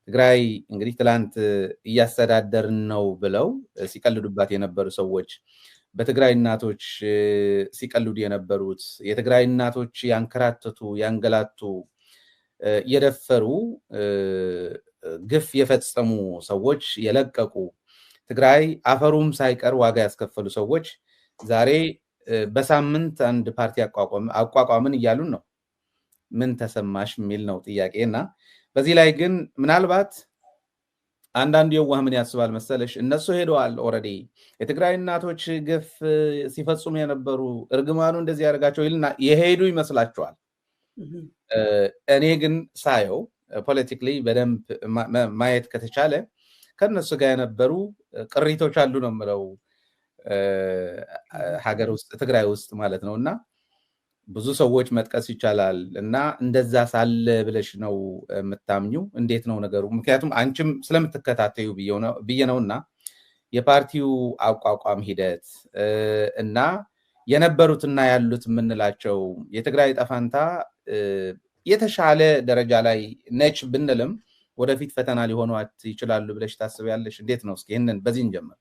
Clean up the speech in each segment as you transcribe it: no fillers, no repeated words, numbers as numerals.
ትግራይ እንግዲህ ትላንት እያስተዳደርን ነው ብለው ሲቀልዱባት የነበሩ ሰዎች በትግራይ እናቶች ሲቀልዱ የነበሩት የትግራይ እናቶች ያንከራተቱ ያንገላቱ የደፈሩ ግፍ የፈጸሙ ሰዎች የለቀቁ ትግራይ አፈሩም ሳይቀር ዋጋ ያስከፈሉ ሰዎች ዛሬ በሳምንት አንድ ፓርቲ አቋቋምን እያሉን ነው። ምን ተሰማሽ የሚል ነው ጥያቄና በዚህ ላይ ግን ምናልባት አንዳንድ የዋህ ምን ያስባል መሰለሽ እነሱ ሄደዋል ኦሬዲ የትግራይ እናቶች ግፍ ሲፈጽሙ የነበሩ እርግማኑ እንደዚህ ያደርጋቸው ይልና የሄዱ ይመስላቸዋል። እኔ ግን ሳየው ፖለቲካሊ በደንብ ማየት ከተቻለ ከነሱ ጋር የነበሩ ቅሪቶች አሉ ነው የምለው ሀገር ውስጥ ትግራይ ውስጥ ማለት ነውና ብዙ ሰዎች መጥቀስ ይቻላል እና እንደዛ ሳለ ብለሽ ነው የምታምኙ? እንዴት ነው ነገሩ? ምክንያቱም አንቺም ስለምትከታተዩ ብዬ ነውና የፓርቲው አቋቋም ሂደት እና የነበሩትና ያሉት የምንላቸው የትግራይ ጠፋንታ የተሻለ ደረጃ ላይ ነች ብንልም ወደፊት ፈተና ሊሆኗት ይችላሉ ብለሽ ታስቢያለሽ? እንዴት ነው? እስኪ ይሄንን በዚህ እንጀምር።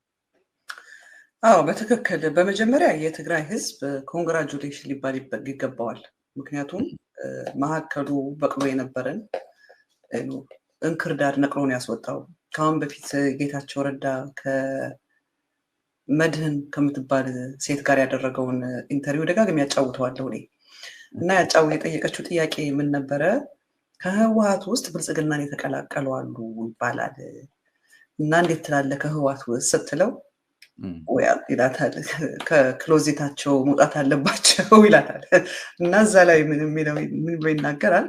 አዎ በትክክል በመጀመሪያ የትግራይ ህዝብ ኮንግራጁሌሽን ሊባል ይገባዋል። ምክንያቱም ማዕከሉ በቅሎ የነበረን እንክርዳድ ነቅሎን ያስወጣው ከአሁን በፊት ጌታቸው ረዳ ከመድህን ከምትባል ሴት ጋር ያደረገውን ኢንተርቪው ደጋግሜ ያጫውተዋለሁ እኔ እና የጠየቀችው ጥያቄ ምን ነበረ? ከህወሓት ውስጥ ብልጽግናን የተቀላቀሉ አሉ ይባላል እና እንዴት ትላለህ ከህወሓት ውስጥ ስትለው ይላታል ከክሎዜታቸው መውጣት አለባቸው ይላታል። እና እዛ ላይ ምን ብሎ ይናገራል?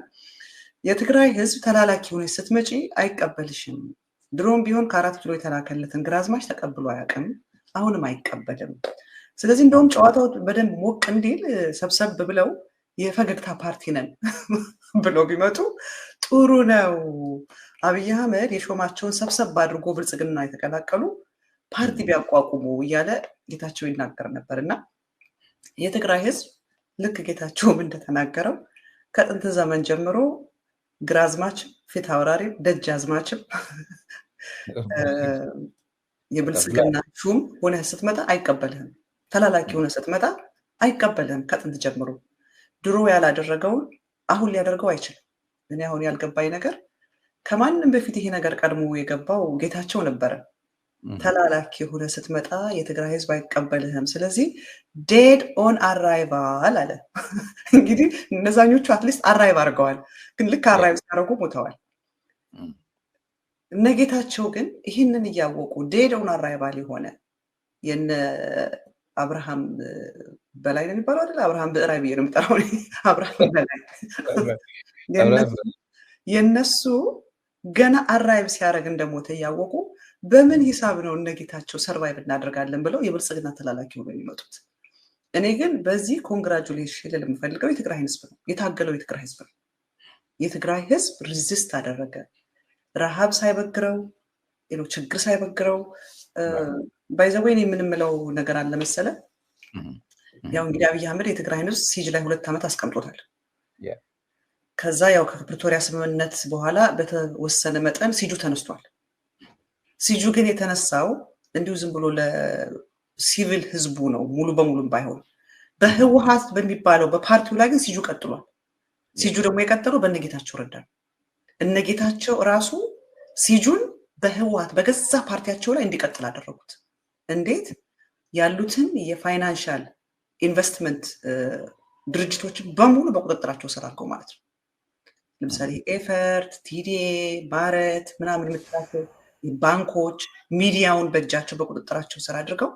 የትግራይ ህዝብ ተላላኪ ሆነሽ ስትመጪ አይቀበልሽም። ድሮም ቢሆን ከ4 ኪሎ የተላከለትን ግራዝማች ተቀብሎ አያውቅም፣ አሁንም አይቀበልም። ስለዚህ እንደውም ጨዋታው በደንብ ሞቅ እንዲል ሰብሰብ ብለው የፈገግታ ፓርቲ ነን ብለው ቢመጡ ጥሩ ነው። አብይ አህመድ የሾማቸውን ሰብሰብ አድርጎ ብልጽግና የተቀላቀሉ ፓርቲ ቢያቋቁሙ እያለ ጌታቸው ይናገር ነበር። እና የትግራይ ህዝብ ልክ ጌታቸውም እንደተናገረው ከጥንት ዘመን ጀምሮ ግራዝማችም ፊት አውራሪም ደጃዝማችም የብልጽግና ሹም ሆነ ስትመጣ አይቀበልህም። ተላላኪ ሆነ ስትመጣ አይቀበልህም። ከጥንት ጀምሮ ድሮ ያላደረገውን አሁን ሊያደርገው አይችልም። እኔ አሁን ያልገባኝ ነገር ከማንም በፊት ይሄ ነገር ቀድሞ የገባው ጌታቸው ነበረ። ተላላኪ ሆነ ስትመጣ የትግራይ ህዝብ አይቀበልህም፣ ስለዚህ ዴድ ኦን አራይቫል አለ። እንግዲህ እነዛኞቹ አትሊስት አራይቭ አድርገዋል፣ ግን ልክ አራይቭ ሲያደርጉ ሞተዋል። እነ ጌታቸው ግን ይህንን እያወቁ ዴድ ኦን አራይቫል የሆነ የነ አብርሃም በላይ ነው የሚባለው አይደል? አብርሃም ብዕራይ ብዬ ነው የምጠራው አብርሃም በላይ የነሱ ገና አራይቭ ሲያደርግ እንደሞተ እያወቁ በምን ሂሳብ ነው እነጌታቸው ሰርቫይቭ እናደርጋለን ብለው የብልጽግና ተላላኪ ሆነው የሚመጡት? እኔ ግን በዚህ ኮንግራጁሌሽን ለምፈልገው የትግራይ ህዝብ ነው የታገለው። የትግራይ ህዝብ ነው። የትግራይ ህዝብ ሪዚስት አደረገ። ረሃብ ሳይበግረው ችግር ሳይበግረው ባይዘወይን የምንምለው ነገር አለ መሰለ። ያው እንግዲህ አብይ አህመድ የትግራይ ህዝብ ሲጅ ላይ 2 ዓመት አስቀምጦታል። ከዛ ያው ከፕሪቶሪያ ስምምነት በኋላ በተወሰነ መጠን ሲጁ ተነስቷል። ሲጁ ግን የተነሳው እንዲሁ ዝም ብሎ ለሲቪል ህዝቡ ነው፣ ሙሉ በሙሉም ባይሆን በህወሓት በሚባለው በፓርቲው ላይ ግን ሲጁ ቀጥሏል። ሲጁ ደግሞ የቀጠለው በነጌታቸው ረዳ። እነጌታቸው ራሱ ሲጁን በህወሓት በገዛ ፓርቲያቸው ላይ እንዲቀጥል አደረጉት። እንዴት? ያሉትን የፋይናንሻል ኢንቨስትመንት ድርጅቶችን በሙሉ በቁጥጥራቸው ስር አድርገው ማለት ነው። ለምሳሌ ኤፈርት፣ ቲዲኤ፣ ባረት ምናምን የምትላቸው ባንኮች ሚዲያውን በእጃቸው በቁጥጥራቸው ስር አድርገው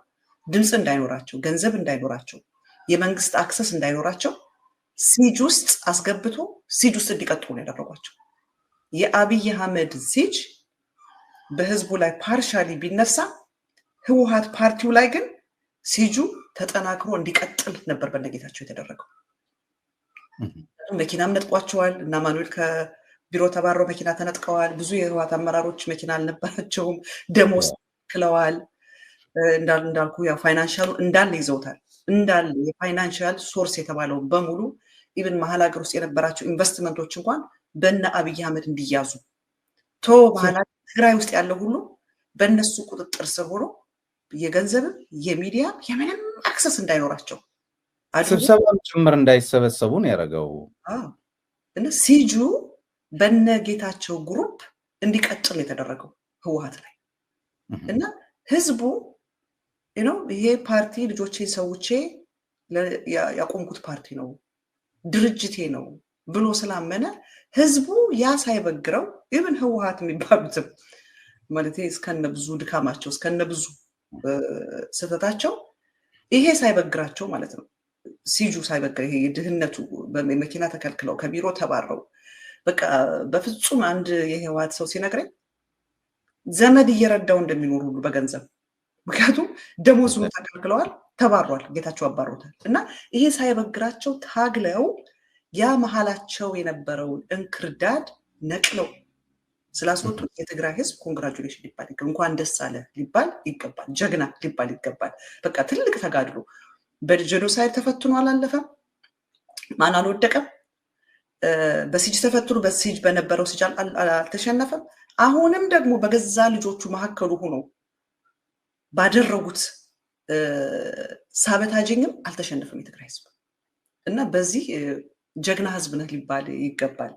ድምፅ እንዳይኖራቸው፣ ገንዘብ እንዳይኖራቸው፣ የመንግስት አክሰስ እንዳይኖራቸው ሲጅ ውስጥ አስገብቶ ሲጅ ውስጥ እንዲቀጥሉ ነው ያደረጓቸው። የአብይ አህመድ ሲጅ በህዝቡ ላይ ፓርሻሊ ቢነሳ ህወሓት ፓርቲው ላይ ግን ሲጁ ተጠናክሮ እንዲቀጥል ነበር በነጌታቸው የተደረገው። መኪናም ነጥቋቸዋል እና ማኑኤል ከቢሮ ተባረው መኪና ተነጥቀዋል። ብዙ የህወሓት አመራሮች መኪና አልነበራቸውም፣ ደሞዝ ክለዋል። እንዳልኩ ያው ፋይናንሻሉ እንዳለ ይዘውታል። እንዳለ የፋይናንሻል ሶርስ የተባለው በሙሉ ኢቭን መሀል ሀገር ውስጥ የነበራቸው ኢንቨስትመንቶች እንኳን በነ አብይ አህመድ እንዲያዙ በኋላ ትግራይ ውስጥ ያለው ሁሉ በእነሱ ቁጥጥር ስር ሆኖ የገንዘብም የሚዲያ የምንም አክሰስ እንዳይኖራቸው ስብሰባም ጭምር እንዳይሰበሰቡ ነው ያደረገው። እና ሲጁ በነጌታቸው ግሩፕ እንዲቀጥል የተደረገው ህወሓት ላይ እና ህዝቡ ይሄ ፓርቲ ልጆቼ ሰውቼ ያቆምኩት ፓርቲ ነው ድርጅቴ ነው ብሎ ስላመነ ህዝቡ ያ ሳይበግረው ኢቭን ህወሓት የሚባሉትም ማለት እስከነ ብዙ ድካማቸው እስከነ ብዙ ስህተታቸው ይሄ ሳይበግራቸው ማለት ነው ሲጁ ሳይበግር ይሄ ድህነቱ በመኪና ተከልክለው ከቢሮ ተባረው በቃ በፍጹም አንድ የህወሓት ሰው ሲነግረኝ ዘመድ እየረዳው እንደሚኖር ሁሉ በገንዘብ ምክንያቱም ደሞዙን ተከልክለዋል ተባሯል ጌታቸው አባሮታል እና ይሄ ሳይበግራቸው ታግለው ያ መሐላቸው የነበረውን እንክርዳድ ነቅለው ስላስወጡ የትግራይ ህዝብ ኮንግራቹሌሽን ሊባል እንኳን ደስ አለ ሊባል ይገባል ጀግና ሊባል ይገባል በቃ ትልቅ ተጋድሎ በጄኖሳይድ ተፈትኖ አላለፈም ማን አልወደቀም በሲጅ ተፈትኖ በሲጅ በነበረው ሲጅ አልተሸነፈም አሁንም ደግሞ በገዛ ልጆቹ መሐከሉ ሆኖ ባደረጉት ሳበታጅኝም አልተሸነፈም የትግራይ ህዝብ እና በዚህ ጀግና ህዝብ ነህ ሊባል ይገባል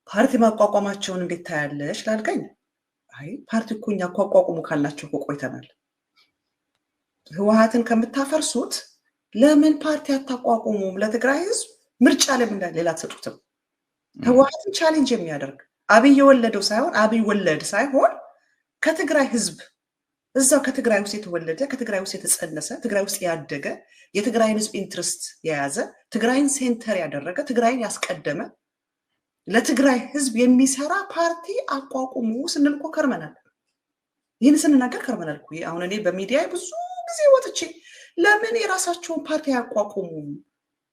ፓርቲ ማቋቋማቸውን እንዴት ታያለሽ ላልከኝ አይ ፓርቲ እኮ እኛ አቋቋሙ ካልናቸው ቆይተናል ህወሓትን ከምታፈርሱት ለምን ፓርቲ አታቋቁሙም ለትግራይ ህዝብ ምርጫ ለምን ሌላ ተሰጡትም ህወሓትን ቻሌንጅ የሚያደርግ አብይ የወለደው ሳይሆን አብይ ወለድ ሳይሆን ከትግራይ ህዝብ እዛው ከትግራይ ውስጥ የተወለደ ከትግራይ ውስጥ የተጸነሰ ትግራይ ውስጥ ያደገ የትግራይን ህዝብ ኢንትረስት የያዘ ትግራይን ሴንተር ያደረገ ትግራይን ያስቀደመ ለትግራይ ህዝብ የሚሰራ ፓርቲ አቋቁሙ ስንል እኮ ከርመናል ይህን ስንናገር ከርመናል እኮ አሁን እኔ በሚዲያ ብዙ ጊዜ ወጥቼ ለምን የራሳቸውን ፓርቲ አቋቁሙ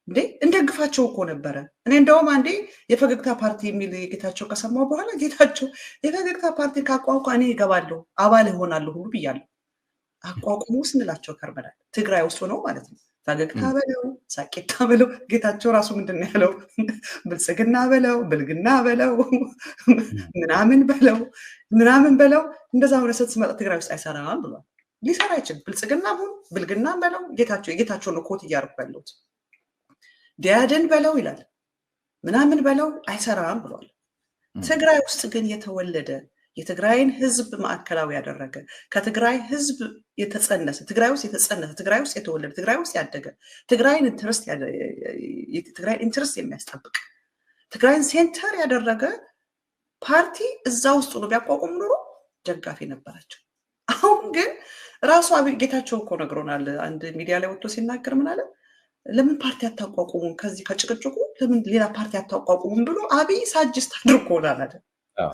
እንዴ እንደግፋቸው እኮ ነበረ እኔ እንደውም አንዴ የፈገግታ ፓርቲ የሚል ጌታቸው ከሰማው በኋላ ጌታቸው የፈገግታ ፓርቲ ካቋቋሙ እኔ እገባለሁ አባል እሆናለሁ ሁሉ ብያለሁ አቋቁሙ ስንላቸው ከርመናል ትግራይ ውስጥ ነው ማለት ነው ፈገግታ በለው ሳቂታ በለው ጌታቸው ራሱ ምንድነው ያለው ብልጽግና በለው ብልግና በለው ምናምን በለው እንደዛ ሆነ ስትመጣ ትግራይ ውስጥ አይሰራም ብሏል ሊሰራ ይችላል ብልጽግና ሁን ብልግና በለው ጌታቸው ነው ኮት እያደረኩ ያለሁት ዲያደን በለው ይላል ምናምን በለው አይሰራም ብሏል ትግራይ ውስጥ ግን የተወለደ የትግራይን ህዝብ ማዕከላዊ ያደረገ ከትግራይ ህዝብ የተጸነሰ ትግራይ ውስጥ የተወለደ ትግራይ ውስጥ ያደገ ትግራይን ኢንትረስት የሚያስጠብቅ ትግራይን ሴንተር ያደረገ ፓርቲ እዛ ውስጥ ነው ቢያቋቁም ኑሮ ደጋፊ ነበራቸው አሁን ግን ራሱ አብይ ጌታቸው እኮ ነግሮናል አንድ ሚዲያ ላይ ወጥቶ ሲናገር ምን አለ ለምን ፓርቲ አታቋቁሙም ከዚህ ከጭቅጭቁ ለምን ሌላ ፓርቲ አታቋቁሙም ብሎ አብይ ሳጅስት አድርጎናል አይደል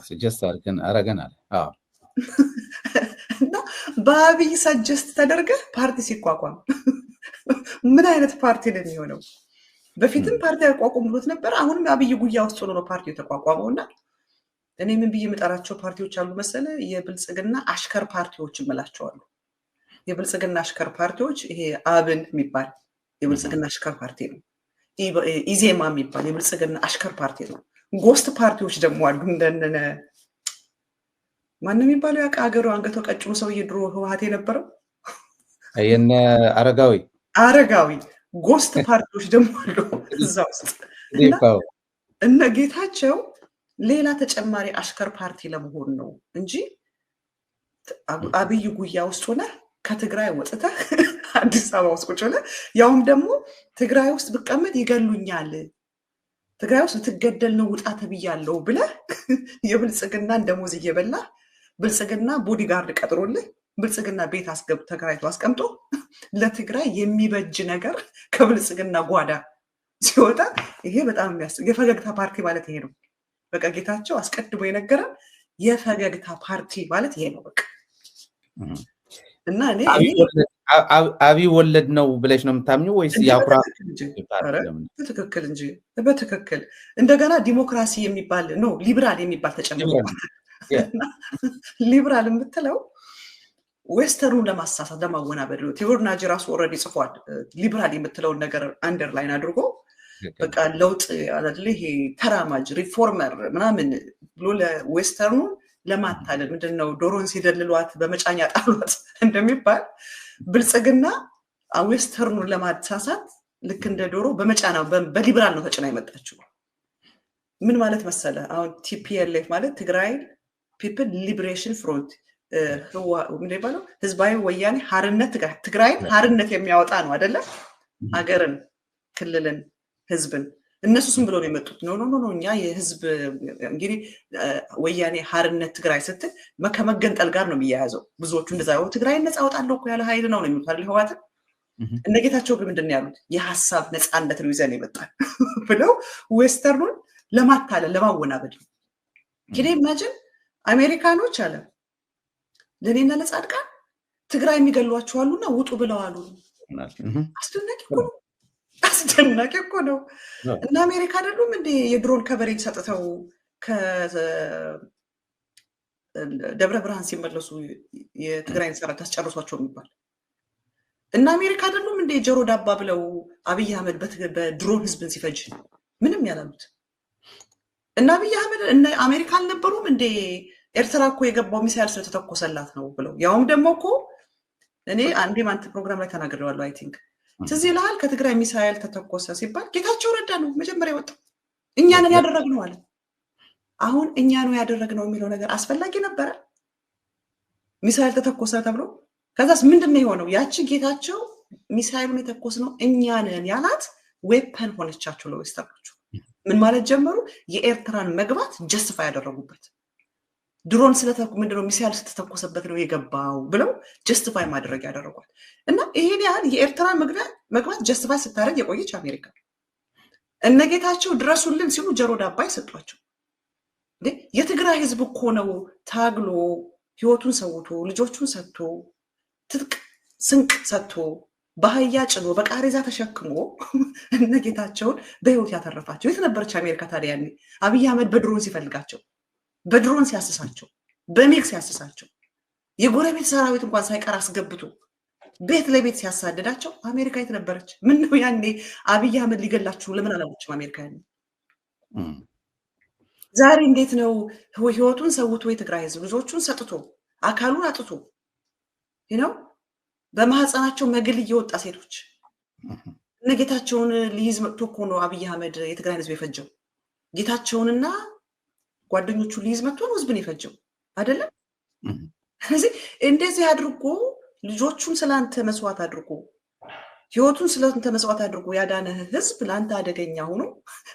ሰጀስት አረገናል እና በአብይ ሰጀስት ተደርገ ፓርቲ ሲቋቋም ምን አይነት ፓርቲ ነው የሚሆነው በፊትም ፓርቲ አቋቁም ብሎት ነበር አሁንም አብይ ጉያ ውስጥ ሆኖ ፓርቲው ተቋቋመውና እኔ ምን ብዬ የምጠራቸው ፓርቲዎች አሉ መሰለ የብልጽግና አሽከር ፓርቲዎች እምላቸዋለሁ የብልጽግና አሽከር ፓርቲዎች ይሄ አብን የሚባል የብልጽግና አሽከር ፓርቲ ነው ኢዜማ የሚባል የብልጽግና አሽከር ፓርቲ ነው ጎስት ፓርቲዎች ደግሞ አሉ እንደነ ማን የሚባለው ያቃ ሀገሩ አንገቶ ቀጭኑ ሰውዬ ድሮ ህወሓት የነበረው የነ አረጋዊ ጎስት ፓርቲዎች ደግሞ አሉ እዛ ውስጥ እና ጌታቸው ሌላ ተጨማሪ አሽከር ፓርቲ ለመሆን ነው እንጂ አብይ ጉያ ውስጥ ሆነ ከትግራይ ወጥተህ አዲስ አበባ ውስጥ ቁጭ ብለህ ያውም ደግሞ ትግራይ ውስጥ ብቀመጥ ይገሉኛል ትግራይ ውስጥ ትገደል ነው ውጣ ተብያለሁ ብለህ የብልጽግናን ደሞዝ እየበላ ብልጽግና ቦዲጋርድ ቀጥሮልህ ብልጽግና ቤት ተከራይቶ አስቀምጦ ለትግራይ የሚበጅ ነገር ከብልጽግና ጓዳ ሲወጣ ይሄ በጣም የፈገግታ ፓርቲ ማለት ይሄ ነው በቃ ጌታቸው አስቀድሞ የነገረን የፈገግታ ፓርቲ ማለት ይሄ ነው በቃ እና እኔ አብይ ወለድ ነው ብለሽ ነው የምታምኚው ወይስ ያኩራ በትክክል እንጂ በትክክል እንደገና ዲሞክራሲ የሚባል ነው ሊበራል የሚባል ተጨምሯል ሊበራል የምትለው ዌስተርኑን ለማሳሳት ለማወናበድ ነው ቴዎድሮስ ናጂ ራሱ ኦልሬዲ ጽፏል ሊበራል የምትለውን ነገር አንደርላይን አድርጎ በቃ ለውጥ አይደል ይሄ ተራማጅ ሪፎርመር ምናምን ብሎ ለዌስተርኑ ለማታለል ምንድነው ዶሮን ሲደልሏት በመጫኛ ጣሏት እንደሚባል ብልጽግና ዌስተርኑን ለማሳሳት ልክ እንደ ዶሮ በመጫና በሊበራል ነው ተጭና የመጣችው። ምን ማለት መሰለ አሁን ቲፒኤልኤፍ ማለት ትግራይ ፒፕል ሊበሬሽን ፍሮንት ምን ይባላል ህዝባዊ ወያኔ ሓርነት ትግራይ ሓርነት የሚያወጣ ነው አይደለ? ሀገርን ክልልን ህዝብን እነሱም ብለው ነው የመጡት። ኖ እኛ የህዝብ እንግዲህ ወያኔ ሓርነት ትግራይ ስትል ከመገንጠል ጋር ነው የሚያያዘው። ብዙዎቹ እንደዛ ነው ትግራይ ነፃ አወጣለሁ እኮ ያለ ኃይል ነው የሚሉት አይደል? ህወሓት እነ ጌታቸው ግን ምንድነው ያሉት? የሐሳብ ነፃነት ነው ይዘን የመጣን ብለው ዌስተርኑን ለማታለል ለማወናበድ ነው። እንግዲህ ኢማጂን አሜሪካኖች አለ ለኔና ለጻድቃን ትግራይ የሚገሏቸው አሉና ውጡ ብለዋሉ። አስደናቂ እኮ ነው። እና አሜሪካ አይደሉም እንዴ የድሮን ከቨሬጅ ሰጥተው ከደብረ ብርሃን ሲመለሱ የትግራይን ሰራዊት አስጨርሷቸው የሚባል እና አሜሪካ አይደሉም እንዴ ጆሮ ዳባ ብለው አብይ አህመድ በድሮን ህዝብን ሲፈጅ ምንም ያላሉት እና አብይ አህመድ እና አሜሪካ አልነበሩም እንዴ ኤርትራ እኮ የገባው ሚሳይል ስለተተኮሰላት ነው ብለው ያውም ደግሞ እኮ እኔ አንዴ ማንተ ፕሮግራም ላይ ተናግሬዋለሁ። አይ ቲንክ ትዝ ይልሃል ከትግራይ ሚሳይል ተተኮሰ ሲባል ጌታቸው ረዳ ነው መጀመሪያ ወጣው እኛ ነን ያደረግነው አለ። አሁን እኛ ነው ያደረግነው የሚለው ነገር አስፈላጊ ነበረ? ሚሳይል ተተኮሰ ተብሎ ከዛስ ምንድነው የሆነው? ያቺ ጌታቸው ሚሳይሉን የተኮስነው እኛ ነን ያላት ዌፐን ሆነቻቸው ለዌስተርኖቹ። ምን ማለት ጀመሩ? የኤርትራን መግባት ጀስቲፋይ ያደረጉበት ድሮን ምንድነው ሚሳይል ስለተተኮሰበት ነው የገባው ብለው ጀስቲፋይ ማድረግ ያደረጓል። እና ይሄን ያህል የኤርትራ መግባት ጀስቲፋይ ስታደርግ የቆየች አሜሪካ እነ ጌታቸው ድረሱልን ሲሉ ጆሮ ዳባ ይሰጧቸው። የትግራይ ህዝብ እኮ ነው ታግሎ ህይወቱን ሰውቶ ልጆቹን ሰጥቶ ትጥቅ ስንቅ ሰጥቶ በአህያ ጭኖ በቃሬዛ ተሸክሞ እነ ጌታቸውን በህይወት ያተረፋቸው። የት ነበረች አሜሪካ ታዲያ? ያኔ አብይ አህመድ በድሮን ሲፈልጋቸው በድሮን ሲያስሳቸው በሚግ ሲያስሳቸው የጎረቤት ሰራዊት እንኳን ሳይቀር አስገብቶ ቤት ለቤት ሲያሳደዳቸው አሜሪካ የት ነበረች? ምን ነው ያኔ አብይ አህመድ ሊገላችሁ ለምን አላወቅችም አሜሪካ? ያኔ ዛሬ እንዴት ነው ህይወቱን ሰውቶ የትግራይ ህዝብ ልጆቹን ሰጥቶ አካሉን አጥቶ ነው በማህፀናቸው መግል እየወጣ ሴቶች እነ ጌታቸውን ሊይዝ መጥቶ እኮ ነው አብይ አህመድ የትግራይ ህዝብ የፈጀው። ጌታቸውንና ጓደኞቹ ሊይዝ መጥቶ ነው ህዝብን የፈጀው አይደለም? ስለዚህ እንደዚህ አድርጎ ልጆቹን ስላንተ መስዋዕት አድርጎ ህይወቱን ስላንተ መስዋዕት አድርጎ ያዳነ ህዝብ ላንተ አደገኛ ሆኖ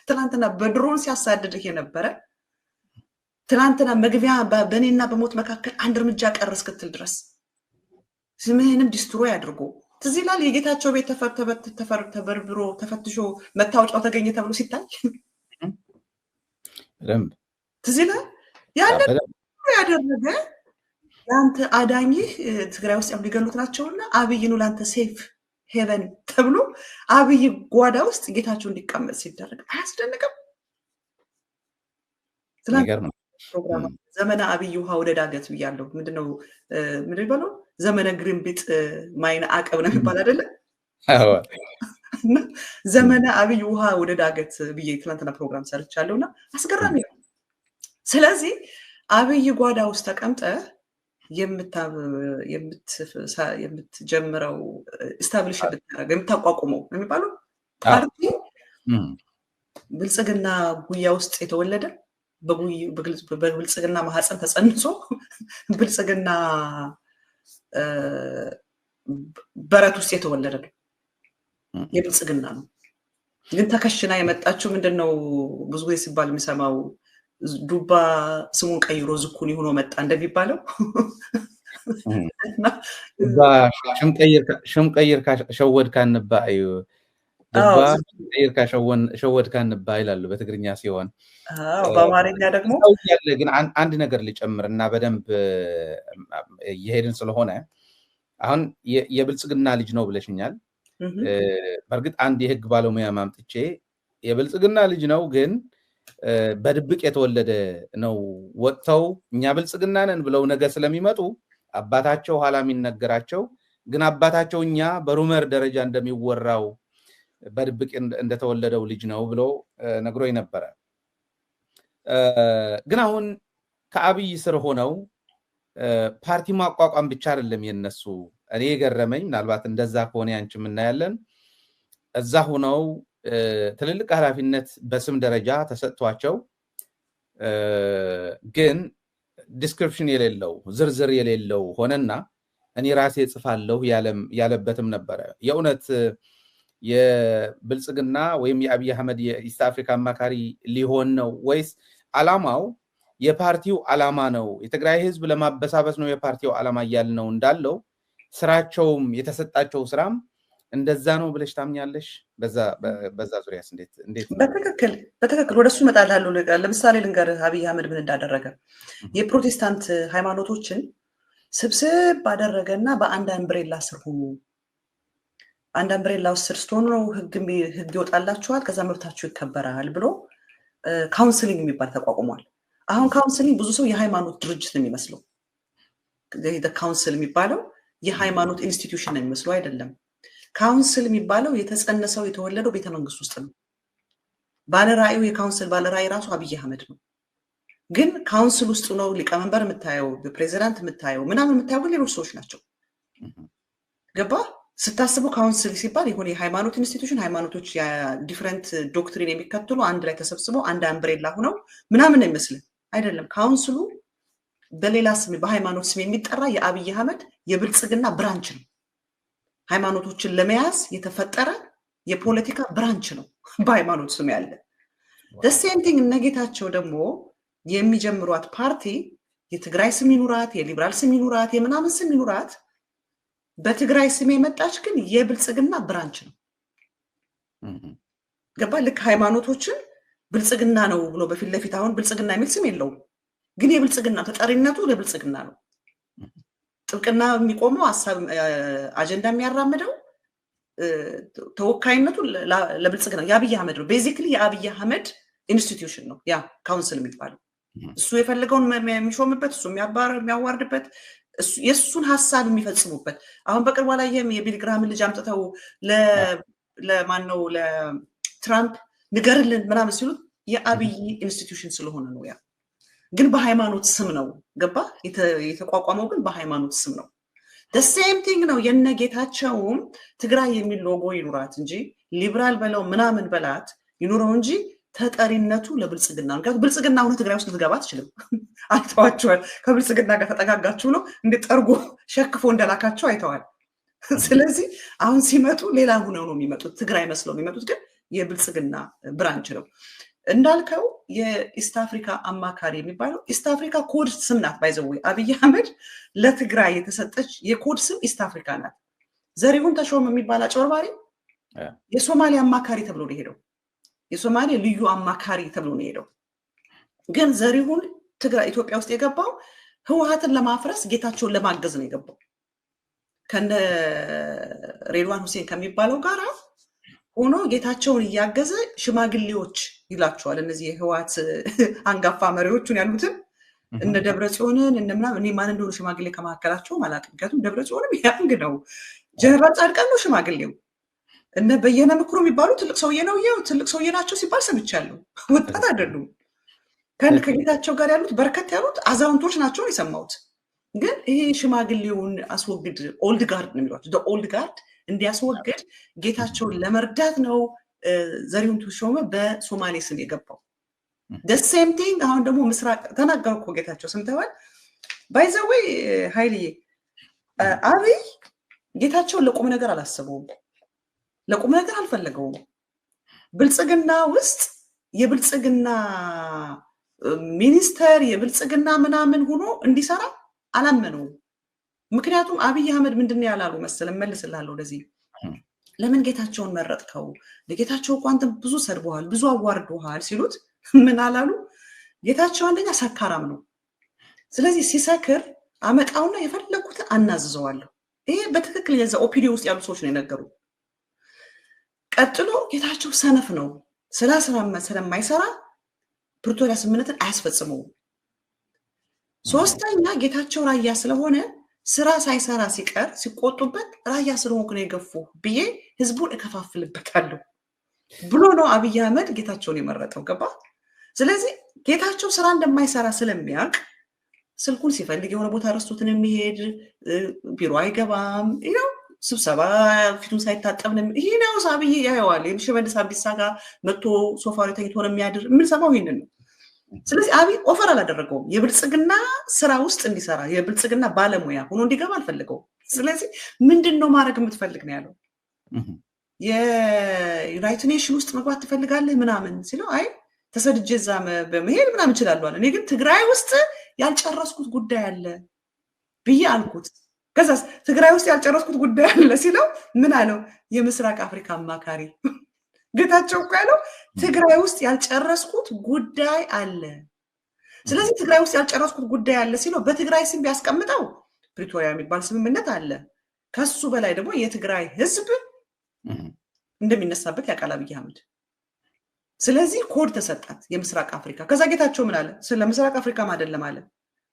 ትናንትና በድሮን ሲያሳድድህ የነበረ ትናንትና መግቢያ በእኔና በሞት መካከል አንድ እርምጃ ቀር እስክትል ድረስ ስምህንም ዲስትሮይ አድርጎ ትዝ ይላል። የጌታቸው ቤት ተበርብሮ ተፈትሾ መታወቂያው ተገኘ ተብሎ ሲታይ ትዝ ይላል። ያንን ያደረገ ያንተ አዳኝህ ትግራይ ውስጥ ሊገሉት ናቸውና አብይ ነው ላንተ ሴፍ ሄቨን ተብሎ አብይ ጓዳ ውስጥ ጌታቸው እንዲቀመጥ ሲደረግ አያስደንቅም? ፕሮግራም ዘመነ አብይ ውሃ ወደ ዳገት ብያለሁ። ምንድነው ምን ይባላል? ዘመነ ግሪንቢጥ ማይነ አቀብ ነው የሚባል አይደለ? ዘመነ አብይ ውሃ ወደ ዳገት ብዬ ትናንትና ፕሮግራም ሰርቻለሁና አስገራሚ ነው። ስለዚህ አብይ ጓዳ ውስጥ ተቀምጠ የምትጀምረው ስታብሊሽ የምታቋቁመው የሚባለው ፓርቲ ብልጽግና ጉያ ውስጥ የተወለደ በብልጽግና ማህፀን ተጸንሶ ብልጽግና በረት ውስጥ የተወለደ ነው። የብልጽግና ነው። ግን ተከሽና የመጣችው ምንድነው? ብዙ ጊዜ ሲባል የሚሰማው ዱባ ስሙን ቀይሮ ዝኩኒ ሆኖ መጣ እንደሚባለው ሽም ቀይር ሸወድ ካንባ እዩ ዱባ ቀይር ሸወድ ካንባ ይላሉ በትግርኛ ሲሆን፣ በአማርኛ ደግሞ ያለ ግን አንድ ነገር ልጨምር እና በደንብ እየሄድን ስለሆነ አሁን የብልጽግና ልጅ ነው ብለሽኛል። በእርግጥ አንድ የህግ ባለሙያ ማምጥቼ የብልጽግና ልጅ ነው ግን በድብቅ የተወለደ ነው ወጥተው እኛ ብልጽግና ነን ብለው ነገር ስለሚመጡ አባታቸው ኋላ የሚነገራቸው ግን አባታቸው እኛ በሩመር ደረጃ እንደሚወራው በድብቅ እንደተወለደው ልጅ ነው ብሎ ነግሮኝ ነበረ። ግን አሁን ከአብይ ስር ሆነው ፓርቲ ማቋቋም ብቻ አይደለም የነሱ። እኔ የገረመኝ ምናልባት እንደዛ ከሆነ ያንቺም እናያለን፣ እዛ ሆነው ትልልቅ ኃላፊነት በስም ደረጃ ተሰጥቷቸው ግን ዲስክሪፕሽን የሌለው ዝርዝር የሌለው ሆነና እኔ ራሴ እጽፋለሁ ያለበትም ነበረ። የእውነት የብልጽግና ወይም የአብይ አህመድ የኢስት አፍሪካ አማካሪ ሊሆን ነው ወይስ ዓላማው የፓርቲው ዓላማ ነው? የትግራይ ህዝብ ለማበሳበስ ነው የፓርቲው ዓላማ እያል ነው እንዳለው ስራቸውም የተሰጣቸው ስራም እንደዛ ነው ብለሽ ታምኛለሽ? በዛ ዙሪያስ እንዴት? በትክክል ወደሱ እመጣለሁ። ለምሳሌ ልንገርህ አብይ አህመድ ምን እንዳደረገ። የፕሮቴስታንት ሃይማኖቶችን ስብስብ ባደረገና በአንድ አምብሬላ ስር ሆኑ። አንድ አምብሬላ ስር ስትሆኑ ነው ህግ ይወጣላችኋል፣ ከዛ መብታችሁ ይከበራል ብሎ ካውንስሊንግ የሚባል ተቋቁሟል። አሁን ካውንስሊንግ ብዙ ሰው የሃይማኖት ድርጅት ነው የሚመስለው። ካውንስል የሚባለው የሃይማኖት ኢንስቲትዩሽን ነው የሚመስለው። አይደለም። ካውንስል የሚባለው የተጸነሰው የተወለደው ቤተመንግስት ውስጥ ነው። ባለራእዩ የካውንስል ባለራእይ ራሱ አብይ አህመድ ነው። ግን ካውንስል ውስጥ ነው ሊቀመንበር የምታየው፣ ፕሬዚዳንት የምታየው፣ ምናምን የምታየው ግን ሌሎች ሰዎች ናቸው። ገባ? ስታስቡ ካውንስል ሲባል የሆነ የሃይማኖት ኢንስቲትዩሽን፣ ሃይማኖቶች ዲፍረንት ዶክትሪን የሚከተሉ አንድ ላይ ተሰብስበው አንድ አምብሬላ ሆነው ምናምን ነው ይመስል አይደለም። ካውንስሉ በሌላ ስም በሃይማኖት ስም የሚጠራ የአብይ አህመድ የብልጽግና ብራንች ነው። ሃይማኖቶችን ለመያዝ የተፈጠረ የፖለቲካ ብራንች ነው በሃይማኖት ስም ያለ። ሴም ቲንግ እነጌታቸው ደግሞ የሚጀምሯት ፓርቲ የትግራይ ስም ይኑራት፣ የሊበራል ስም ይኑራት፣ የምናምን ስም ይኑራት፣ በትግራይ ስም የመጣች ግን የብልጽግና ብራንች ነው። ገባ? ልክ ሃይማኖቶችን ብልጽግና ነው ብሎ በፊት ለፊት አሁን ብልጽግና የሚል ስም የለውም፣ ግን የብልጽግና ተጠሪነቱ ለብልጽግና ነው። ጥብቅና የሚቆመው ሀሳብ አጀንዳ የሚያራምደው ተወካይነቱ ለብልጽግና የአብይ አህመድ ነው። ቤዚክሊ የአብይ አህመድ ኢንስቲትዩሽን ነው ያ ካውንስል የሚባለው። እሱ የፈለገውን የሚሾምበት፣ እሱ የሚያዋርድበት፣ የእሱን ሀሳብ የሚፈጽሙበት። አሁን በቅርቧ ላይ የቢል ግራሃምን ልጅ አምጥተው ለማነው ለትራምፕ ንገርልን ምናምን ሲሉት የአብይ ኢንስቲትዩሽን ስለሆነ ነው። ያ ግን በሃይማኖት ስም ነው። ገባ? የተቋቋመው ግን በሃይማኖት ስም ነው። ሴም ቲንግ ነው የነጌታቸውም ትግራይ የሚል ሎጎ ይኑራት እንጂ ሊበራል በለው ምናምን በላት ይኑረው እንጂ ተጠሪነቱ ለብልጽግና ነው። ምክንያቱም ብልጽግና አሁን ትግራይ ውስጥ ልትገባ አትችልም። አይተዋቸዋል። ከብልጽግና ጋር ተጠጋጋችሁ ነው እንደ ጠርጎ ሸክፎ እንደላካቸው አይተዋል። ስለዚህ አሁን ሲመጡ ሌላ ሆነው ነው የሚመጡት። ትግራይ መስለው የሚመጡት ግን የብልጽግና ብራንች ነው። እንዳልከው የኢስት አፍሪካ አማካሪ የሚባለው ኢስት አፍሪካ ኮድ ስም ናት። ባይዘው አብይ አህመድ ለትግራይ የተሰጠች የኮድ ስም ኢስት አፍሪካ ናት። ዘሪሁን ተሾመ የሚባል አጭበርባሪ የሶማሊያ አማካሪ ተብሎ ነው ሄደው፣ የሶማሌ ልዩ አማካሪ ተብሎ ነው ሄደው። ግን ዘሪሁን ትግራይ ኢትዮጵያ ውስጥ የገባው ህወሓትን ለማፍረስ ጌታቸውን ለማገዝ ነው የገባው ከነ ሬድዋን ሁሴን ከሚባለው ጋራ ሆኖ ጌታቸውን እያገዘ ሽማግሌዎች ይላቸዋል። እነዚህ የህወሓት አንጋፋ መሪዎቹን ያሉትን እነ ደብረጽዮንን እነ ምናምን እኔ ማን እንደሆነ ሽማግሌ ከመካከላቸው አላውቅም። ምክንያቱም ደብረጽዮንም ያንግ ነው፣ ጀነራል ጻድቃን ነው ሽማግሌው። እነ በየነ ምክሩ የሚባሉ ትልቅ ሰውዬ ነው፣ ትልቅ ሰውዬ ናቸው ሲባል ሰምቻለሁ። ወጣት አይደሉም። ከጌታቸው ጋር ያሉት በርከት ያሉት አዛውንቶች ናቸው የሰማሁት። ግን ይሄ ሽማግሌውን አስወግድ ኦልድ ጋርድ ነው የሚሏቸው ኦልድ ጋርድ እንዲያስወግድ ጌታቸውን ለመርዳት ነው ዘሪሁን ተሾመ በሶማሌ ስም የገባው። ሴም ቲንግ አሁን ደግሞ ምስራቅ ተናገሩ እኮ ጌታቸው ሰምተዋል። ባይዘዌ ኃይልዬ አብይ ጌታቸውን ለቁም ነገር አላሰበውም፣ ለቁም ነገር አልፈለገውም። ብልጽግና ውስጥ የብልጽግና ሚኒስተር የብልጽግና ምናምን ሆኖ እንዲሰራ አላመነውም። ምክንያቱም አብይ አህመድ ምንድነው ያላሉ መሰለ መልስልሃለሁ ወደዚህ ለምን ጌታቸውን መረጥከው? ለጌታቸው እኮ አንተ ብዙ ሰድበዋል፣ ብዙ አዋርደዋል ሲሉት ምን አላሉ? ጌታቸው አንደኛ ሰካራም ነው። ስለዚህ ሲሰክር አመጣውና የፈለኩትን አናዝዘዋለሁ። ይሄ በትክክል የዛ ኦፒዲዮ ውስጥ ያሉ ሰዎች ነው የነገሩ። ቀጥሎ ጌታቸው ሰነፍ ነው፣ ስለማይሰራ ፕሪቶሪያ ስምምነትን አያስፈጽመውም። ሶስተኛ ጌታቸው ራያ ስለሆነ ስራ ሳይሰራ ሲቀር ሲቆጡበት ራያ ስለሆንኩ ነው የገፉ ብዬ ህዝቡን እከፋፍልበታለሁ ብሎ ነው አብይ አህመድ ጌታቸውን የመረጠው። ገባ? ስለዚህ ጌታቸው ስራ እንደማይሰራ ስለሚያውቅ ስልኩን ሲፈልግ የሆነ ቦታ ረስቶትን የሚሄድ ቢሮ አይገባም። ይኸው ስብሰባ ፊቱን ሳይታጠብ ይሄ ነው አብይ ያየዋል። የሽመልስ አብዲሳ ጋር መጥቶ ሶፋው ላይ ተኝቶ ነው የሚያድር። የምንሰማው ይሄንን ነው። ስለዚህ አብይ ኦፈር አላደረገውም የብልጽግና ስራ ውስጥ እንዲሰራ የብልጽግና ባለሙያ ሆኖ እንዲገባ አልፈልገውም። ስለዚህ ምንድነው ማድረግ የምትፈልግ ነው ያለው። የዩናይትድ ኔሽን ውስጥ መግባት ትፈልጋለህ ምናምን ሲለው አይ ተሰድጄ እዛ በመሄድ ምናምን እችላለሁ አለ። እኔ ግን ትግራይ ውስጥ ያልጨረስኩት ጉዳይ አለ ብዬ አልኩት። ከዛስ ትግራይ ውስጥ ያልጨረስኩት ጉዳይ አለ ሲለው ምን አለው? የምስራቅ አፍሪካ አማካሪ ጌታቸው እኮ ያለው ትግራይ ውስጥ ያልጨረስኩት ጉዳይ አለ። ስለዚህ ትግራይ ውስጥ ያልጨረስኩት ጉዳይ አለ ሲለው በትግራይ ስም ቢያስቀምጠው ፕሪቶሪያ የሚባል ስምምነት አለ። ከሱ በላይ ደግሞ የትግራይ ህዝብ እንደሚነሳበት ያውቃል አብይ አህመድ። ስለዚህ ኮድ ተሰጣት የምስራቅ አፍሪካ። ከዛ ጌታቸው ምን አለ? ስለ ምስራቅ አፍሪካም አይደለም አለ፣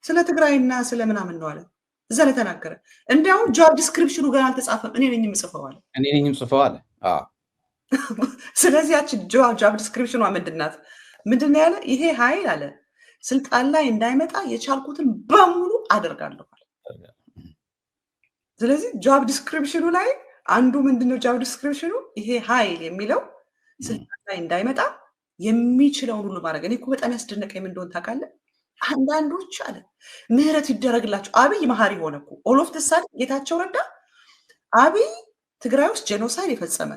ስለ ትግራይና ስለ ምናምን ነው አለ። እዛ ላይ ተናገረ። እንዲያውም ጆብ ዲስክሪፕሽኑ ገና አልተጻፈም፣ እኔ ነኝ የምጽፈው አለ። እኔ ነኝ የምጽፈው አለ። ስለዚህ ያቺ ጆብ ዲስክሪፕሽኗ ምንድናት? ምንድን ያለ? ይሄ ኃይል አለ ስልጣን ላይ እንዳይመጣ የቻልኩትን በሙሉ አደርጋለሁ አለ። ስለዚህ ጆብ ዲስክሪፕሽኑ ላይ አንዱ ምንድነው ጆብ ዲስክሪፕሽኑ? ይሄ ኃይል የሚለው ስልጣን ላይ እንዳይመጣ የሚችለውን ሁሉ ማድረግ። እኔ እኮ በጣም ያስደነቀኝ ምን እንደሆነ ታውቃለህ? አንዳንዶች አለ ምህረት ይደረግላቸው። አብይ መሀሪ ሆነ እኮ ኦል ኦፍ ተሳድ ጌታቸው ረዳ አብይ ትግራይ ውስጥ ጄኖሳይድ የፈጸመ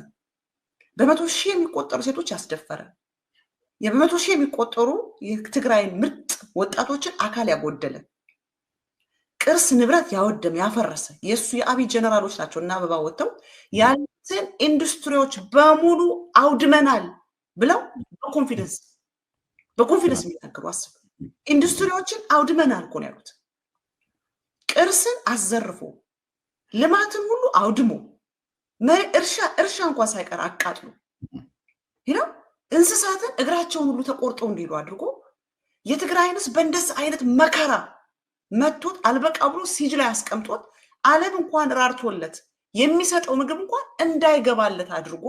በመቶ ሺህ የሚቆጠሩ ሴቶች ያስደፈረ በመቶ ሺህ የሚቆጠሩ የትግራይን ምርጥ ወጣቶችን አካል ያጎደለ ቅርስ ንብረት ያወደም ያፈረሰ የሱ የአብይ ጀነራሎች ናቸው እና አበባ ወጥተው ያሉትን ኢንዱስትሪዎች በሙሉ አውድመናል ብለው በኮንፊደንስ የሚናገሩ። አስብ፣ ኢንዱስትሪዎችን አውድመናል እኮ ነው ያሉት። ቅርስን አዘርፎ ልማትን ሁሉ አውድሞ እርሻ እንኳን ሳይቀር አቃጥሎ ይሄው እንስሳትን እግራቸውን ሁሉ ተቆርጠው እንዲሉ አድርጎ የትግራይን ህዝብ በእንደዚህ አይነት መከራ መጥቶት አልበቃ ብሎ ሲጅ ላይ አስቀምጦት ዓለም እንኳን ራርቶለት የሚሰጠው ምግብ እንኳን እንዳይገባለት አድርጎ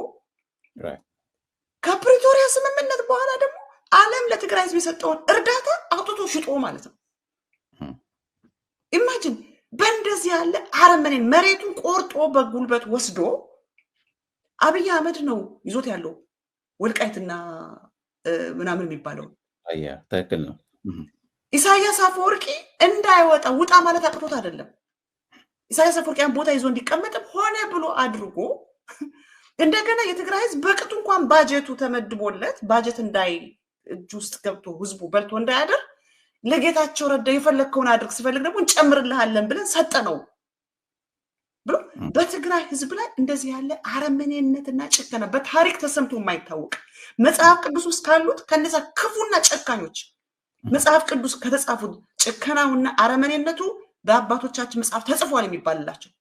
ከፕሪቶሪያ ስምምነት በኋላ ደግሞ ዓለም ለትግራይ ህዝብ የሰጠውን እርዳታ አውጥቶ ሽጦ ማለት ነው። ኢማጂን በእንደዚህ ያለ አረመኔን መሬቱን ቆርጦ በጉልበት ወስዶ አብይ አህመድ ነው ይዞት ያለው ወልቃይትና ምናምን የሚባለው። ትክክል ነው። ኢሳያስ አፈወርቂ እንዳይወጣ ውጣ ማለት አቅቶት አይደለም። ኢሳያስ አፈወርቂያን ቦታ ይዞ እንዲቀመጥ ሆነ ብሎ አድርጎ እንደገና የትግራይ ህዝብ በቅጡ እንኳን ባጀቱ ተመድቦለት ባጀት እንዳይ እጅ ውስጥ ገብቶ ህዝቡ በልቶ እንዳያደር ለጌታቸው ረዳ የፈለከውን አድርግ ሲፈልግ ደግሞ እንጨምርልሃለን ብለን ሰጠነው ብሎ በትግራይ ህዝብ ላይ እንደዚህ ያለ አረመኔነትና ጭከና በታሪክ ተሰምቶ የማይታወቅ መጽሐፍ ቅዱስ ውስጥ ካሉት ከነዛ ክፉና ጨካኞች መጽሐፍ ቅዱስ ከተጻፉት ጭከናውና አረመኔነቱ በአባቶቻችን መጽሐፍ ተጽፏል የሚባልላቸው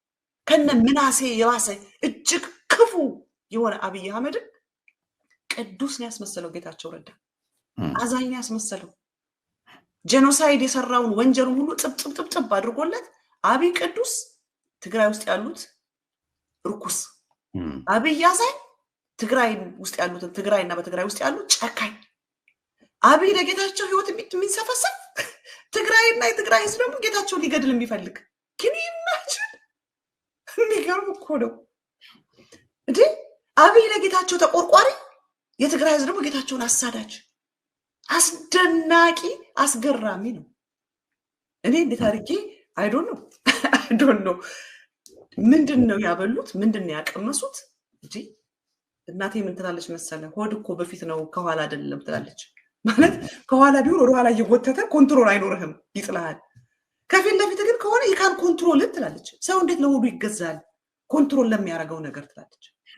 ከነ ምናሴ የዋሰ እጅግ ክፉ የሆነ አብይ አህመድ ቅዱስ ነው ያስመሰለው። ጌታቸው ረዳ አዛኝ ነው ያስመሰለው። ጄኖሳይድ የሰራውን ወንጀሉን ሁሉ ጥብጥብ አድርጎለት አብይ ቅዱስ፣ ትግራይ ውስጥ ያሉት ርኩስ። አብይ አዛኝ፣ ትግራይ ውስጥ ያሉትን ትግራይና በትግራይ ውስጥ ያሉት ጨካኝ። አብይ ለጌታቸው ህይወት የሚንሰፈሰፍ ትግራይና የትግራይ ህዝብ ደግሞ ጌታቸውን ሊገድል የሚፈልግ ግን ይማችል የሚገርም እኮ ነው እንዴ! አብይ ለጌታቸው ተቆርቋሪ፣ የትግራይ ህዝብ ደግሞ ጌታቸውን አሳዳጅ። አስደናቂ አስገራሚ ነው። እኔ እንዴት አድርጌ አይ ዶንት ኖ ምንድን ነው ያበሉት? ምንድን ነው ያቀመሱት? እንጂ እናቴ ምን ትላለች መሰለ? ሆድ እኮ በፊት ነው ከኋላ አይደለም ትላለች። ማለት ከኋላ ቢሆን ወደ ኋላ እየጎተተ ኮንትሮል አይኖርህም፣ ይጥላል። ከፊት ለፊት ግን ከሆነ ይካን ኮንትሮል ትላለች። ሰው እንዴት ለሆዱ ይገዛል? ኮንትሮል ለሚያደርገው ነገር ትላለች።